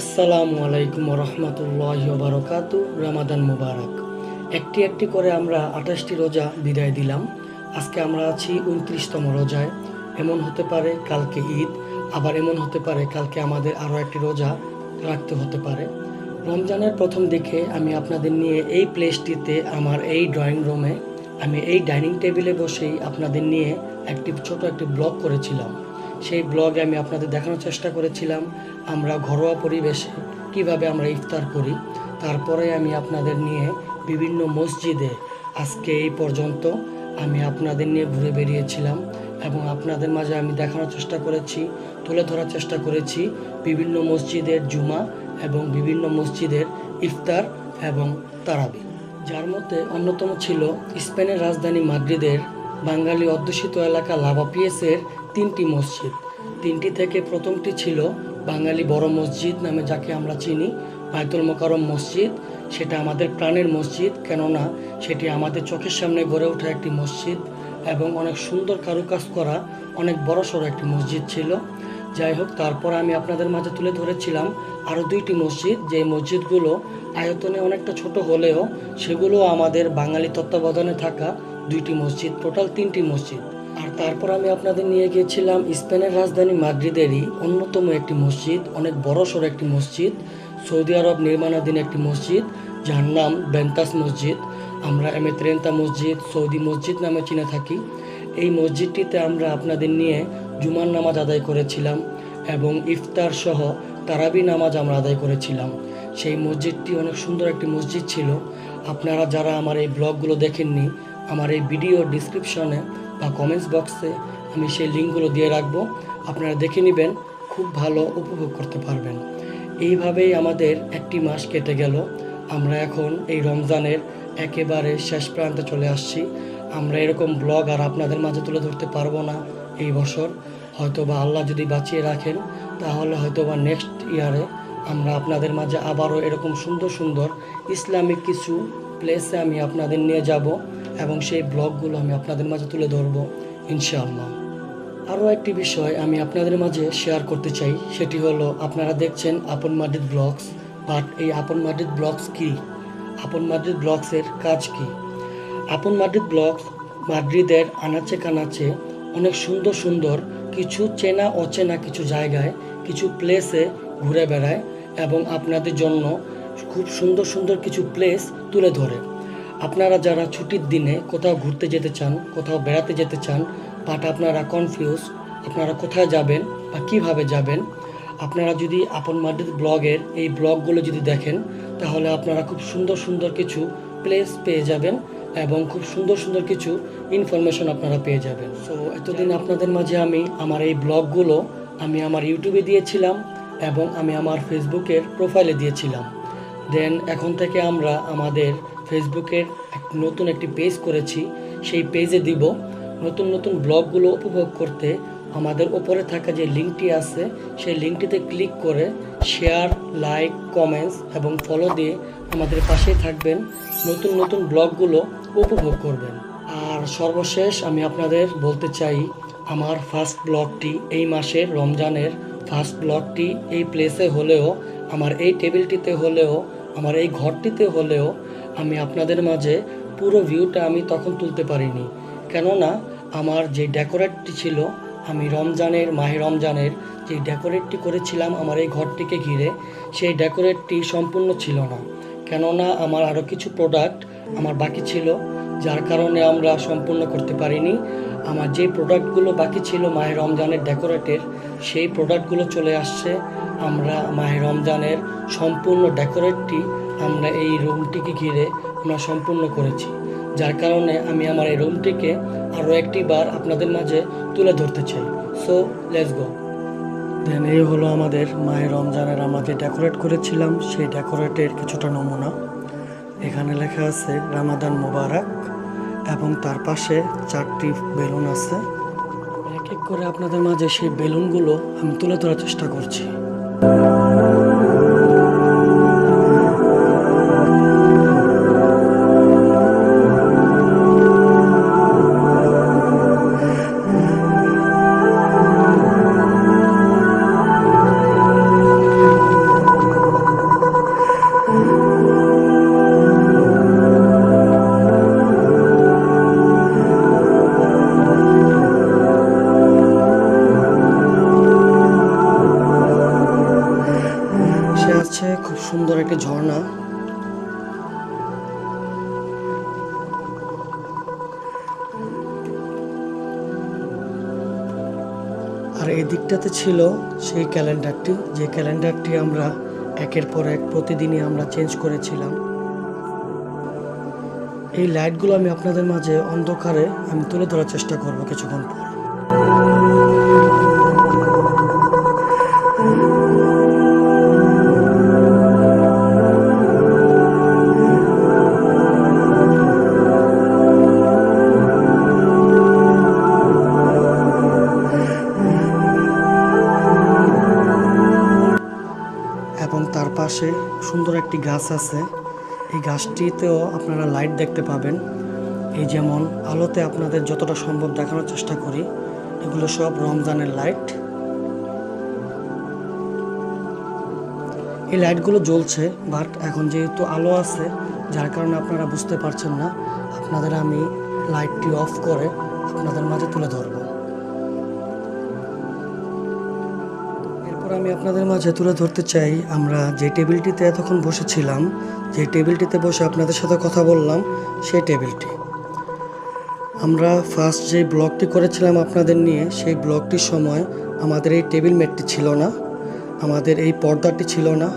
আসসালামু আলাইকুম রহমতুল্লাহি ওয়া বারাকাতুহু। রমাদান মুবারক। একটি একটি করে আমরা 28টি রোজা বিদায় দিলাম। আজকে আমরা আছি 29তম রোজায়। এমন হতে পারে কালকে ঈদ, আবার এমন হতে পারে কালকে আমাদের আরও একটি রোজা রাখতে হতে পারে। রমজানের প্রথম দিকে আমি আপনাদের নিয়ে এই প্লেসটিতে, আমার এই ড্রয়িং রুমে, আমি এই ডাইনিং টেবিলে বসেই আপনাদের নিয়ে ছোট একটি ব্লগ করেছিলাম। সেই ব্লগে আমি আপনাদের দেখানোর চেষ্টা করেছিলাম আমরা ঘরোয়া পরিবেশে কিভাবে আমরা ইফতার করি। তারপরে আমি আপনাদের নিয়ে বিভিন্ন মসজিদে আজকে এই পর্যন্ত আমি আপনাদের নিয়ে ঘুরে বেরিয়েছিলাম এবং আপনাদের মাঝে আমি দেখানোর চেষ্টা করেছি, তুলে ধরার চেষ্টা করেছি বিভিন্ন মসজিদের জুমা এবং বিভিন্ন মসজিদের ইফতার এবং তারাবি, যার মধ্যে অন্যতম ছিল স্পেনের রাজধানী মাদ্রিদের বাঙালি অধ্যুষিত এলাকা লাভাপিয়েসের 3টি মসজিদ। 3টি থেকে প্রথমটি ছিল বাঙালি বড় মসজিদ নামে যাকে আমরা চিনি, বায়তুল মোকাররম মসজিদ। সেটা আমাদের প্রাণের মসজিদ, কেননা সেটি আমাদের চোখের সামনে গড়ে ওঠা একটি মসজিদ এবং অনেক সুন্দর কারুকাজ করা অনেক বড়সড় একটি মসজিদ ছিল। যাই হোক, তারপর আমি আপনাদের মাঝে তুলে ধরেছিলাম আরও 2টি মসজিদ, যে মসজিদগুলো আয়তনে অনেকটা ছোট হলেও সেগুলো আমাদের বাঙালি তত্ত্বাবধানে থাকা 2টি মসজিদ, টোটাল 3টি মসজিদ। আর তারপর আমি আপনাদের নিয়ে গিয়েছিলাম স্পেনের রাজধানী মাদ্রিদেরই অন্যতম একটি মসজিদ, অনেক বড়সড় একটি মসজিদ, সৌদি আরব নির্মাণাধীন একটি মসজিদ, যার নাম বেন্তাস মসজিদ। আমরা এমেত্রেন্তা মসজিদ, সৌদি মসজিদ নামে চিনে থাকি। এই মসজিদটিতে আমরা আপনাদের নিয়ে জুমার নামাজ আদায় করেছিলাম এবং ইফতার সহ তারাবি নামাজ আমরা আদায় করেছিলাম। সেই মসজিদটি অনেক সুন্দর একটি মসজিদ ছিল। আপনারা যারা আমার এই ব্লগগুলো দেখেননি, আমার এই ভিডিও ডিসক্রিপশনে বা কমেন্টস বক্সে আমি সেই লিঙ্কগুলো দিয়ে রাখবো, আপনারা দেখে নেবেন, খুব ভালো উপভোগ করতে পারবেন। এইভাবেই আমাদের একটি মাস কেটে গেল। আমরা এখন এই রমজানের একেবারে শেষ প্রান্তে চলে আসছি। আমরা এরকম ব্লগ আর আপনাদের মাঝে তুলে ধরতে পারবো না এই বছর, হয়তোবা আল্লাহ যদি বাঁচিয়ে রাখেন তাহলে হয়তোবা নেক্সট ইয়ারে আমরা আপনাদের মাঝে আবারও এরকম সুন্দর সুন্দর ইসলামিক কিছু প্লেসে আমি আপনাদের নিয়ে যাব এবং সেই ব্লগগুলো আমি আপনাদের মাঝে তুলে ধরবো ইনশাআল্লাহ। আরও একটি বিষয় আমি আপনাদের মাঝে শেয়ার করতে চাই, সেটি হলো আপনারা দেখছেন আপন মাদ্রিদ ব্লগস, বাট এই আপন মাদ্রিদ ব্লগস কি? আপন মাদ্রিদ ব্লগসের কাজ কি? আপন মাদ্রিদ ব্লগস মাদ্রিদের আনাচে কানাচে অনেক সুন্দর সুন্দর কিছু চেনা অচেনা কিছু জায়গায়, কিছু প্লেসে ঘুরে বেড়ায় এবং আপনাদের জন্য খুব সুন্দর সুন্দর কিছু প্লেস তুলে ধরে। আপনারা যারা ছুটির দিনে কোথাও ঘুরতে যেতে চান, কোথাও বেড়াতে যেতে চান, বাট আপনারা কনফিউজ আপনারা কোথায় যাবেন বা কিভাবে যাবেন, আপনারা যদি আপন মাদ্রিদ ব্লগের এই ব্লগগুলো যদি দেখেন তাহলে আপনারা খুব সুন্দর সুন্দর কিছু প্লেস পেয়ে যাবেন এবং খুব সুন্দর সুন্দর কিছু ইনফরমেশন আপনারা পেয়ে যাবেন। সো এতদিন আপনাদের মাঝে আমি আমার এই ব্লগগুলো আমি আমার ইউটিউবে দিয়েছিলাম এবং আমি আমার ফেসবুকের প্রোফাইলে দিয়েছিলাম। দেন এখন থেকে আমরা আমাদের ফেসবুকের নতুন একটি পেজ করেছি, সেই পেজে দিব। নতুন নতুন ব্লগগুলো উপভোগ করতে আমাদের ওপরে থাকা যে লিঙ্কটি আছে সেই লিঙ্কটিতে ক্লিক করে শেয়ার, লাইক, কমেন্টস এবং ফলো দিয়ে আমাদের পাশেই থাকবেন, নতুন নতুন ব্লগগুলো উপভোগ করবেন। আর সর্বশেষ আমি আপনাদের বলতে চাই, আমার ফার্স্ট ব্লগটি এই মাসের রমজানের ফার্স্ট ব্লগটি এই প্লেসে হলেও, আমার এই টেবিলটিতে হলেও, আমার এই ঘরটিতে হলেও আমি আপনাদের মাঝে পুরো ভিউটা আমি তখন তুলতে পারিনি, কেননা আমার যে ডেকোরেটটি ছিল, আমি মাহে রমজানের যে ডেকোরেটটি করেছিলাম আমার এই ঘরটিকে ঘিরে, সেই ডেকোরেটটি সম্পূর্ণ ছিল না, কেননা আমার আরও কিছু প্রোডাক্ট আমার বাকি ছিল, যার কারণে আমরা সম্পূর্ণ করতে পারিনি। আমার যে প্রোডাক্টগুলো বাকি ছিল মাহে রমজানের ডেকোরেটের, সেই প্রোডাক্টগুলো চলে আসছে। আমরা মাহে রমজানের সম্পূর্ণ ডেকোরেটটি আমরা এই রুমটিকে ঘিরে আমরা সম্পূর্ণ করেছি, যার কারণে আমি আমার এই রুমটিকে আরও একটি বার আপনাদের মাঝে তুলে ধরতে চাই। So let's go. দেন এই হলো আমাদের মাহে রমজানের আমরা যে ডেকোরেট করেছিলাম সেই ডেকোরেটের কিছুটা নমুনা। এখানে লেখা আছে রমাদান মুবারক এবং তার পাশে 4টি বেলুন আছে। এক এক করে আপনাদের মাঝে সেই বেলুনগুলো আমি তুলে ধরার চেষ্টা করছি। সুন্দর একটি ঝর্ণা। আর এই দিকটাতে ছিল সেই ক্যালেন্ডারটি, যে ক্যালেন্ডারটি আমরা একের পর এক প্রতিদিনই আমরা চেঞ্জ করেছিলাম। এই লাইটগুলো আমি আপনাদের মাঝে অন্ধকারে আমি তুলে ধরার চেষ্টা করব কিছুক্ষণ পর। এবং তার পাশে সুন্দর একটি গাছ আছে, এই গাছটিতেও আপনারা লাইট দেখতে পাবেন। এই যেমন আলোতে আপনাদের যতটা সম্ভব দেখানোর চেষ্টা করি, এগুলো সব রমজানের লাইট। এই লাইটগুলো জ্বলছে, বাট এখন যেহেতু আলো আছে যার কারণে আপনারা বুঝতে পারছেন না। আপনাদের আমি লাইটটি অফ করে আপনাদের মাঝে তুলে ধরব। এরপর আমি আপনাদের মাঝে তুলে ধরতে চাই আমরা যে টেবিলটিতে এতক্ষণ বসেছিলাম, যে টেবিলটিতে বসে আপনাদের সাথে কথা বললাম, সেই টেবিলটি। আমরা ফার্স্ট যে ব্লগটি করেছিলাম আপনাদের নিয়ে, সেই ব্লগটির সময় আমাদের এই টেবিল ম্যাটটি ছিল না, আমাদের এই পর্দাটি ছিল না,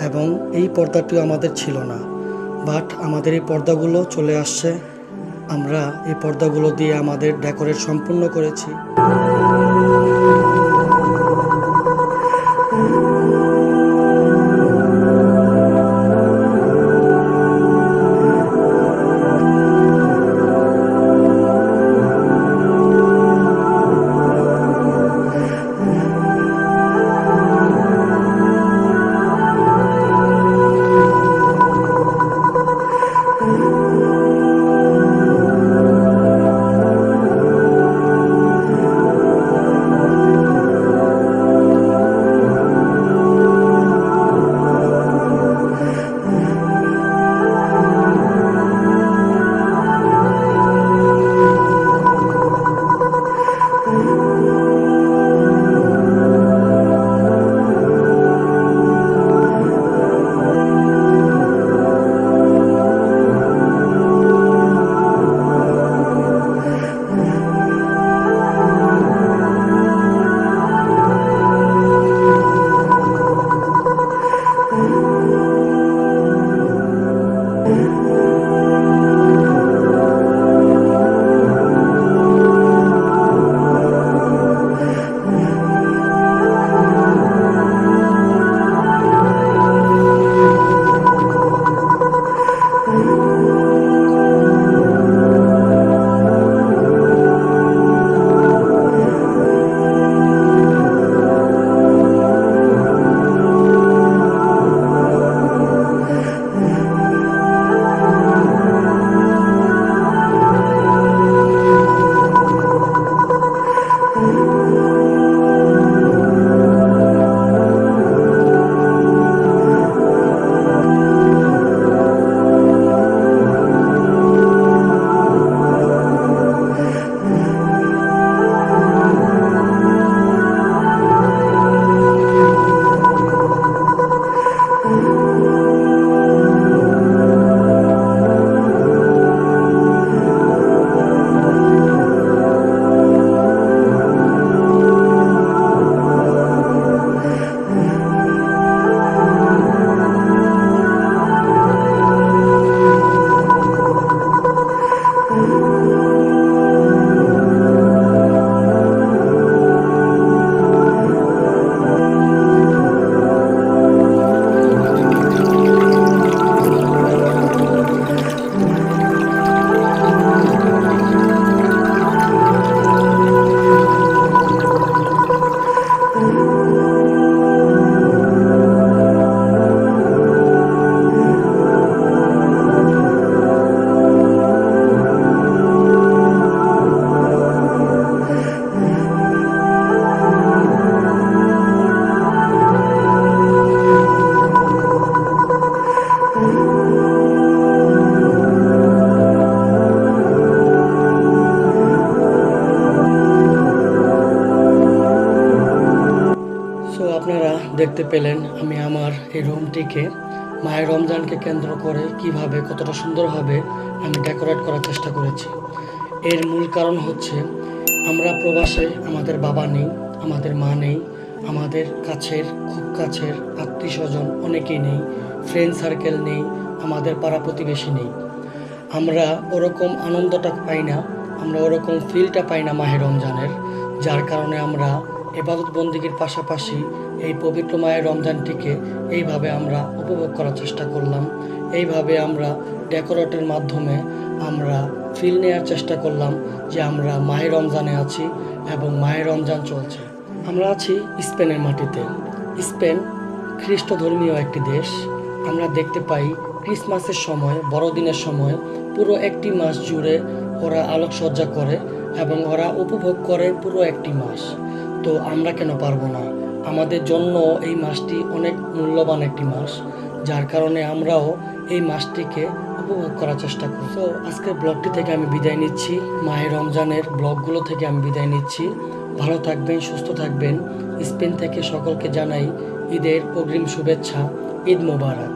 এবং এই পর্দাটিও আমাদের ছিল না। বাট আমাদের এই পর্দাগুলো চলে আসছে, আমরা এই পর্দাগুলো দিয়ে আমাদের ডেকোরেট সম্পূর্ণ করেছি। দেখতে পেলেন আমি আমার এই রুমটিকে মায়ের রমজানকে কেন্দ্র করে কিভাবে কতটা সুন্দরভাবে আমি ডেকোরেট করার চেষ্টা করেছি। এর মূল কারণ হচ্ছে আমরা প্রবাসে, আমাদের বাবা নেই, আমাদের মা নেই, আমাদের কাছের খুব কাছের আত্মীয় স্বজন অনেকেই নেই, ফ্রেন্ড সার্কেল নেই, আমাদের পাড়া প্রতিবেশী নেই। আমরা ওরকম আনন্দটা পাই না, আমরা ওরকম ফিলটা পাই না মাহে রমজানের, যার কারণে আমরা ইবাদত বন্দিগির পাশাপাশি এই পবিত্র মায়ের রমজানটিকে এইভাবে আমরা উপভোগ করার চেষ্টা করলাম। এইভাবে আমরা ডেকোরেটের মাধ্যমে আমরা ফিল নেওয়ার চেষ্টা করলাম যে আমরা মাহে রমজানে আছি এবং মাহে রমজান চলছে। আমরা আছি স্পেনের মাটিতে। স্পেন খ্রিস্ট ধর্মীয় একটি দেশ। আমরা দেখতে পাই ক্রিসমাসের সময়, বড়দিনের সময় পুরো একটি মাস জুড়ে ওরা আলোকসজ্জা করে এবং ওরা উপভোগ করে পুরো একটি মাস। তো আমরা কেন পারবো না? আমাদের জন্য এই মাসটি অনেক মূল্যবান একটি মাস, যার কারণে আমরাও এই মাসটিকে উপভোগ করার চেষ্টা করি। তো আজকের ব্লগটি থেকে আমি বিদায় নিচ্ছি, মাহে রমজানের ব্লগগুলো থেকে আমি বিদায় নিচ্ছি। ভালো থাকবেন, সুস্থ থাকবেন। স্পেন থেকে সকলকে জানাই ঈদের অগ্রিম শুভেচ্ছা। ঈদ মোবারক।